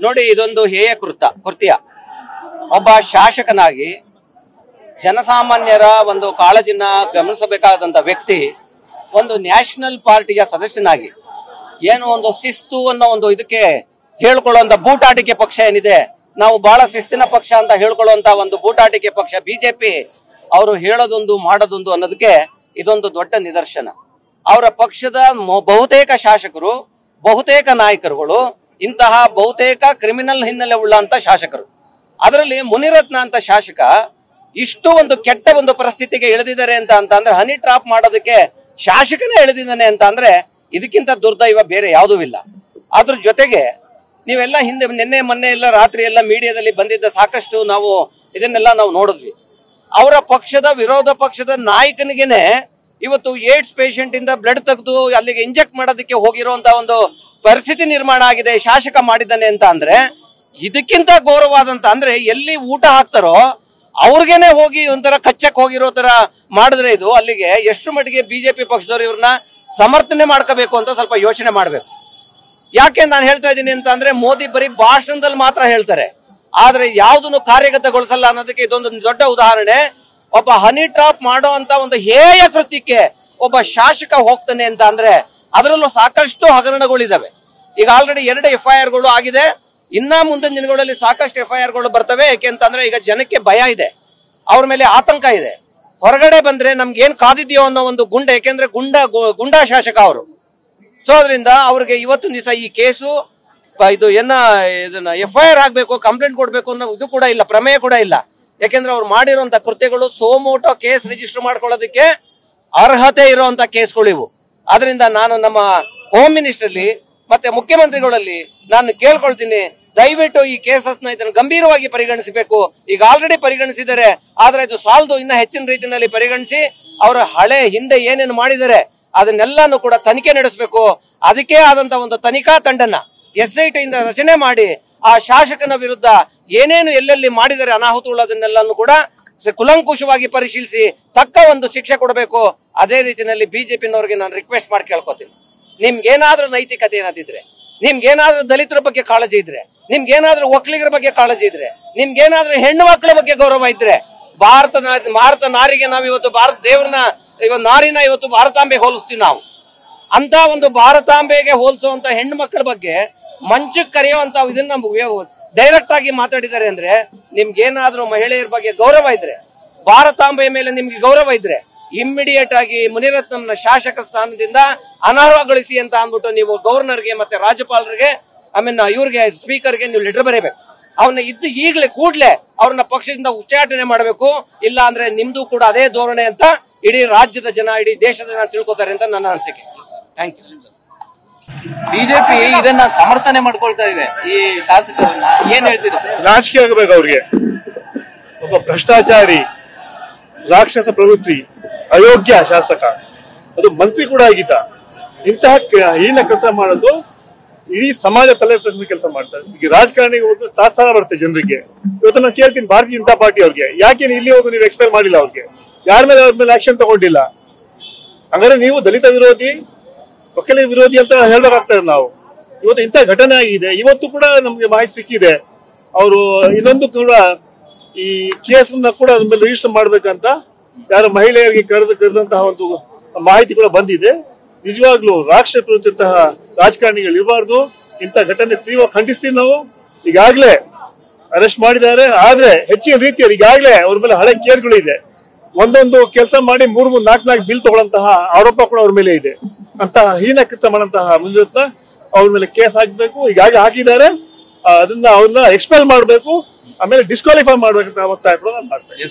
ನೋಡಿ, ಇದೊಂದು ಹೇಯ ಕೃತ್ಯ. ಒಬ್ಬ ಶಾಸಕನಾಗಿ ಜನಸಾಮಾನ್ಯರ ಒಂದು ಕಾಳಜಿನ ಗಮನಿಸಬೇಕಾದಂತ ವ್ಯಕ್ತಿ ಒಂದು ನ್ಯಾಷನಲ್ ಪಾರ್ಟಿಯ ಸದಸ್ಯನಾಗಿ ಏನು ಒಂದು ಶಿಸ್ತು ಅನ್ನೋ ಒಂದು ಇದಕ್ಕೆ ಹೇಳ್ಕೊಳ್ಳುವಂತ ಬೂಟಾಟಿಕೆ ಪಕ್ಷ ಏನಿದೆ, ನಾವು ಬಹಳ ಶಿಸ್ತಿನ ಪಕ್ಷ ಅಂತ ಹೇಳ್ಕೊಳ್ಳುವಂತ ಒಂದು ಬೂಟಾಟಿಕೆ ಪಕ್ಷ ಬಿಜೆಪಿ, ಅವರು ಹೇಳೋದೊಂದು ಮಾಡೋದೊಂದು ಅನ್ನೋದಕ್ಕೆ ಇದೊಂದು ದೊಡ್ಡ ನಿದರ್ಶನ. ಅವರ ಪಕ್ಷದ ಬಹುತೇಕ ಶಾಸಕರು, ಬಹುತೇಕ ನಾಯಕರುಗಳು ಇಂತಹ ಬಹುತೇಕ ಕ್ರಿಮಿನಲ್ ಹಿನ್ನೆಲೆ ಉಳ್ಳಂತ ಶಾಸಕರು. ಅದರಲ್ಲಿ ಮುನಿರತ್ನ ಅಂತ ಶಾಸಕ ಇಷ್ಟು ಒಂದು ಕೆಟ್ಟ ಒಂದು ಪರಿಸ್ಥಿತಿಗೆ ಇಳಿದಿದ್ದಾರೆ ಅಂತ ಅಂದ್ರೆ ಹನಿ ಟ್ರಾಪ್ ಮಾಡೋದಕ್ಕೆ ಶಾಸಕನೇ ಇಳಿದಿದ್ದಾನೆ ಅಂತ ಅಂದ್ರೆ ಇದಕ್ಕಿಂತ ದುರ್ದೈವ ಬೇರೆ ಯಾವುದೂ ಇಲ್ಲ. ಅದ್ರ ಜೊತೆಗೆ ನೀವೆಲ್ಲ ಹಿಂದೆ ನಿನ್ನೆ ಮೊನ್ನೆ ಎಲ್ಲ ರಾತ್ರಿ ಎಲ್ಲ ಮೀಡಿಯಾದಲ್ಲಿ ಬಂದಿದ್ದ ಸಾಕಷ್ಟು ನಾವು ಇದನ್ನೆಲ್ಲ ನಾವು ನೋಡಿದ್ವಿ. ಅವರ ಪಕ್ಷದ ವಿರೋಧ ಪಕ್ಷದ ನಾಯಕನಿಗೆನೆ ಇವತ್ತು ಏಡ್ಸ್ ಪೇಷಂಟ್ ಇಂದ ಬ್ಲಡ್ ತೆಗೆದು ಅಲ್ಲಿಗೆ ಇಂಜೆಕ್ಟ್ ಮಾಡೋದಕ್ಕೆ ಹೋಗಿರುವಂತ ಒಂದು ಪರಿಸ್ಥಿತಿ ನಿರ್ಮಾಣ ಆಗಿದೆ, ಶಾಸಕ ಮಾಡಿದ್ದಾನೆ ಅಂತ ಅಂದ್ರೆ ಇದಕ್ಕಿಂತ ಗೌರವಾದಂತ ಅಂದ್ರೆ ಎಲ್ಲಿ ಊಟ ಹಾಕ್ತಾರೋ ಅವ್ರಿಗೇನೆ ಹೋಗಿ ಒಂಥರ ಕಚ್ಚಕ್ ಹೋಗಿರೋ ತರ ಮಾಡಿದ್ರೆ ಇದು ಅಲ್ಲಿಗೆ ಎಷ್ಟು ಮಟ್ಟಿಗೆ ಬಿಜೆಪಿ ಪಕ್ಷದವ್ರು ಇವ್ರನ್ನ ಸಮರ್ಥನೆ ಮಾಡ್ಕೋಬೇಕು ಅಂತ ಸ್ವಲ್ಪ ಯೋಚನೆ ಮಾಡ್ಬೇಕು. ಯಾಕೆ ನಾನು ಹೇಳ್ತಾ ಇದ್ದೀನಿ ಅಂತ ಅಂದ್ರೆ ಮೋದಿ ಬರೀ ಭಾಷಣದಲ್ಲಿ ಮಾತ್ರ ಹೇಳ್ತಾರೆ, ಆದ್ರೆ ಯಾವುದನ್ನು ಕಾರ್ಯಗತಗೊಳಿಸಲ್ಲ ಅನ್ನೋದಕ್ಕೆ ಇದೊಂದು ದೊಡ್ಡ ಉದಾಹರಣೆ. ಒಬ್ಬ ಹನಿ ಟ್ರಾಪ್ ಮಾಡೋ ಅಂತ ಒಂದು ಹೇಯ ಕೃತ್ಯಕ್ಕೆ ಒಬ್ಬ ಶಾಸಕ ಹೋಗ್ತಾನೆ ಅಂತ ಅಂದ್ರೆ ಅದರಲ್ಲೂ ಸಾಕಷ್ಟು ಹಗರಣಗಳಿದಾವೆ. ಈಗ ಆಲ್ರೆಡಿ 2 FIRಗಳು ಆಗಿದೆ, ಇನ್ನ ಮುಂದಿನ ದಿನಗಳಲ್ಲಿ ಸಾಕಷ್ಟು FIRಗಳು ಬರ್ತವೆ. ಯಾಕೆಂತಂದ್ರೆ ಈಗ ಜನಕ್ಕೆ ಭಯ ಇದೆ, ಅವ್ರ ಮೇಲೆ ಆತಂಕ ಇದೆ. ಹೊರಗಡೆ ಬಂದ್ರೆ ನಮ್ಗೆ ಏನ್ ಕಾದಿದ್ಯೋ ಅನ್ನೋ ಒಂದು ಗುಂಡ, ಯಾಕೆಂದ್ರೆ ಗುಂಡಾ ಶಾಸಕ ಅವರು. ಸೊ ಅದರಿಂದ ಅವ್ರಿಗೆ ಇವತ್ತು ದಿವಸ ಈ ಕೇಸು ಇದನ್ನ FIR ಆಗ್ಬೇಕು, ಕಂಪ್ಲೇಂಟ್ ಕೊಡ್ಬೇಕು ಅನ್ನೋ ಇದು ಕೂಡ ಇಲ್ಲ, ಪ್ರಮೇಯ ಕೂಡ ಇಲ್ಲ. ಯಾಕೆಂದ್ರೆ ಅವ್ರು ಮಾಡಿರುವಂತ ಕೃತ್ಯಗಳು ಸೋಮೋಟೋ ಕೇಸ್ ರಿಜಿಸ್ಟರ್ ಮಾಡ್ಕೊಳ್ಳೋದಕ್ಕೆ ಅರ್ಹತೆ ಇರುವಂತ ಕೇಸ್ಗಳು ಇವು. ಆದ್ರಿಂದ ನಾನು ನಮ್ಮ ಹೋಮ್ ಮಿನಿಸ್ಟರ್ಲಿ ಮತ್ತೆ ಮುಖ್ಯಮಂತ್ರಿಗಳಲ್ಲಿ ನಾನು ಕೇಳ್ಕೊಳ್ತೀನಿ, ದಯವಿಟ್ಟು ಈ ಕೇಸಸ್ನ ಇದನ್ನು ಗಂಭೀರವಾಗಿ ಪರಿಗಣಿಸಬೇಕು. ಈಗ ಆಲ್ರೆಡಿ ಪರಿಗಣಿಸಿದ್ದಾರೆ, ಆದ್ರೆ ಇದು ಸಾಲದು, ಇನ್ನ ಹೆಚ್ಚಿನ ರೀತಿಯಲ್ಲಿ ಪರಿಗಣಿಸಿ ಅವರ ಹಿಂದೆ ಏನೇನು ಮಾಡಿದ್ದಾರೆ ಅದನ್ನೆಲ್ಲಾನು ಕೂಡ ತನಿಖೆ ನಡೆಸಬೇಕು. ಅದಕ್ಕೆ ಆದಂತ ಒಂದು ತನಿಖಾ ತಂಡನ SIT ಇಂದ ರಚನೆ ಮಾಡಿ ಆ ಶಾಸಕನ ವಿರುದ್ಧ ಏನೇನು ಎಲ್ಲೆಲ್ಲಿ ಮಾಡಿದರೆ ಅನಾಹುತಗಳು ಅದನ್ನೆಲ್ಲಾನು ಕೂಡ ಕುಲಂಕುಷವಾಗಿ ಪರಿಶೀಲಿಸಿ ತಕ್ಕ ಒಂದು ಶಿಕ್ಷೆ ಕೊಡಬೇಕು. ಅದೇ ರೀತಿಯಲ್ಲಿ ಬಿಜೆಪಿನವ್ರಿಗೆ ನಾನು ರಿಕ್ವೆಸ್ಟ್ ಮಾಡಿ ಕೇಳ್ಕೊತೀನಿ, ನಿಮ್ಗೇನಾದ್ರೂ ನೈತಿಕತೆ ಏನಾದಿದ್ರೆ, ನಿಮ್ಗೇನಾದ್ರೂ ದಲಿತರ ಬಗ್ಗೆ ಕಾಳಜಿ ಇದ್ರೆ, ನಿಮ್ಗೇನಾದ್ರೂ ಒಕ್ಕಲಿಗರ ಬಗ್ಗೆ ಕಾಳಜಿ ಇದ್ರೆ, ನಿಮ್ಗೇನಾದ್ರೂ ಹೆಣ್ಣು ಮಕ್ಕಳ ಬಗ್ಗೆ ಗೌರವ ಇದ್ರೆ, ಭಾರತ ನಾರಿಗೆ ನಾವು ಇವತ್ತು ಭಾರತ ದೇವ್ರನ್ನ ನಾರಿನ ಇವತ್ತು ಭಾರತಾಂಬೆಗೆ ಹೋಲಿಸ್ತೀವಿ. ನಾವು ಅಂತ ಒಂದು ಭಾರತಾಂಬೆಗೆ ಹೋಲಿಸುವಂತ ಹೆಣ್ಣು ಮಕ್ಕಳ ಬಗ್ಗೆ ಮಂಚಕ್ಕೆ ಕರೆಯುವಂತ ಇದನ್ನ ಡೈರೆಕ್ಟ್ ಆಗಿ ಮಾತಾಡಿದ್ದಾರೆ ಅಂದ್ರೆ ನಿಮ್ಗೇನಾದ್ರೂ ಮಹಿಳೆಯರ ಬಗ್ಗೆ ಗೌರವ ಇದ್ರೆ, ಭಾರತಾಂಬೆಯ ಮೇಲೆ ನಿಮ್ಗೆ ಗೌರವ ಇದ್ರೆ ಇಮ್ಮಿಡಿಯೇಟ್ ಆಗಿ ಮುನಿರತ್ನಂನ ಶಾಸಕ ಸ್ಥಾನದಿಂದ ಅನರ್ಹಗೊಳಿಸಿ ಅಂತ ಅಂದ್ಬಿಟ್ಟು ನೀವು ಗವರ್ನರ್ಗೆ ಮತ್ತೆ ರಾಜ್ಯಪಾಲರಿಗೆ ಇವ್ರಿಗೆ ಸ್ಪೀಕರ್ಗೆ ನೀವು ಲೆಟರ್ ಬರೀಬೇಕು. ಅವನ್ನ ಈಗಲೇ ಕೂಡ್ಲೆ ಅವ್ರನ್ನ ಪಕ್ಷದಿಂದ ಉಚ್ಚಾಟನೆ ಮಾಡಬೇಕು. ಇಲ್ಲ ಅಂದ್ರೆ ನಿಮ್ದು ಕೂಡ ಅದೇ ಧೋರಣೆ ಅಂತ ಇಡೀ ರಾಜ್ಯದ ಜನ, ಇಡೀ ದೇಶದ ಜನ ತಿಳ್ಕೊತಾರೆ ಅಂತ ನನ್ನ ಅನಿಸಿಕೆ. Thank you. ಬಿಜೆಪಿ ಇದನ್ನ ಸಮರ್ಥನೆ ಮಾಡ್ಕೊಳ್ತಾ ಇದೆ, ಈ ಶಾಸಕರನ್ನ ಏನ್ ಹೇಳ್ತೀರಿ? ನಾಚಿಕೆ ಆಗಬೇಕು ಅವ್ರಿಗೆ. ಒಬ್ಬ ಭ್ರಷ್ಟಾಚಾರಿ, ರಾಕ್ಷಸ ಪ್ರವೃತ್ತಿ, ಅಯೋಗ್ಯ ಶಾಸಕ, ಅದು ಮಂತ್ರಿ ಕೂಡ ಆಗಿದ್ದ. ಇಂತಹ ಹೀನ ಕೃತ್ಯ ಮಾಡೋದು ಇಡೀ ಸಮಾಜ ತಲೆ ಕೆಲಸ ಮಾಡ್ತಾರೆ. ಈಗ ರಾಜಕಾರಣಿಗೆ ಒಂದು ತಾತ್ಸಾರ ಬರುತ್ತೆ ಜನರಿಗೆ. ಇವತ್ತು ನಾನು ಕೇಳ್ತೀನಿ ಭಾರತೀಯ ಜನತಾ ಪಾರ್ಟಿ ಅವ್ರಿಗೆ, ಯಾಕೆ ಇಲ್ಲಿ ಹೋಗಿ ನೀವು ಎಕ್ಸ್ಪೈರ್ ಮಾಡಿಲ್ಲ? ಅವ್ರಿಗೆ ಯಾರ ಮೇಲೆ ಅವ್ರ ಮೇಲೆ ಆಕ್ಷನ್ ತಗೊಂಡಿಲ್ಲ? ಹಂಗಾದ್ರೆ ನೀವು ದಲಿತ ವಿರೋಧಿ, ಒಕ್ಕಲಿಗ ವಿರೋಧಿ ಅಂತ ಹೇಳ್ಬೇಕಾಗ್ತದೆ ನಾವು. ಇವತ್ತು ಇಂಥ ಘಟನೆ ಆಗಿದೆ. ಇವತ್ತು ಕೂಡ ನಮ್ಗೆ ಮಾಹಿತಿ ಸಿಕ್ಕಿದೆ, ಅವರು ಇನ್ನೊಂದು ಕೂಡ ಈ ಕೇಸನ್ನ ಕೂಡ ಅದ್ರ ಮೇಲೆ ರಿಜಿಸ್ಟರ್ ಮಾಡ್ಬೇಕಂತ ಯಾರು ಮಹಿಳೆಯರಿಗೆ ಕರೆದಂತಹ ಒಂದು ಮಾಹಿತಿ ಕೂಡ ಬಂದಿದೆ. ನಿಜವಾಗ್ಲೂ ರಾಷ್ಟ್ರೀಯ ರಾಜಕಾರಣಿಗಳು ಇರಬಾರ್ದು. ಇಂಥ ಘಟನೆ ತೀವ್ರ ಖಂಡಿಸ್ತೀವಿ ನಾವು. ಈಗಾಗಲೇ ಅರೆಸ್ಟ್ ಮಾಡಿದ್ದಾರೆ, ಆದ್ರೆ ಹೆಚ್ಚಿನ ರೀತಿಯಲ್ಲಿ ಈಗಾಗಲೇ ಅವ್ರ ಮೇಲೆ ಹಳೆ ಕೇಸ್ಗಳಿದೆ. ಒಂದೊಂದು ಕೆಲಸ ಮಾಡಿ 3-4 ಬಿಲ್ ತಗೊಳ್ಳಂತಹ ಆರೋಪ ಕೂಡ ಅವ್ರ ಮೇಲೆ ಇದೆ. ಅಂತಹ ಹೀನ ಕೃತ್ಯ ಮಾಡಂತಹ ಮುನಿರತ್ನ ಅವ್ರ ಮೇಲೆ ಕೇಸ್ ಹಾಕ್ಬೇಕು. ಈಗಾಗಲೇ ಹಾಕಿದ್ದಾರೆ, ಅದನ್ನ ಅವ್ರನ್ನ ಎಕ್ಸ್ಪೆಲ್ ಮಾಡಬೇಕು, ಆಮೇಲೆ ಡಿಸ್ಕ್ವಾಲಿಫೈ ಮಾಡ್ಬೇಕಂತ ಒತ್ತಾಯ ಕೂಡ ನಾನು ಮಾಡ್ತೇನೆ.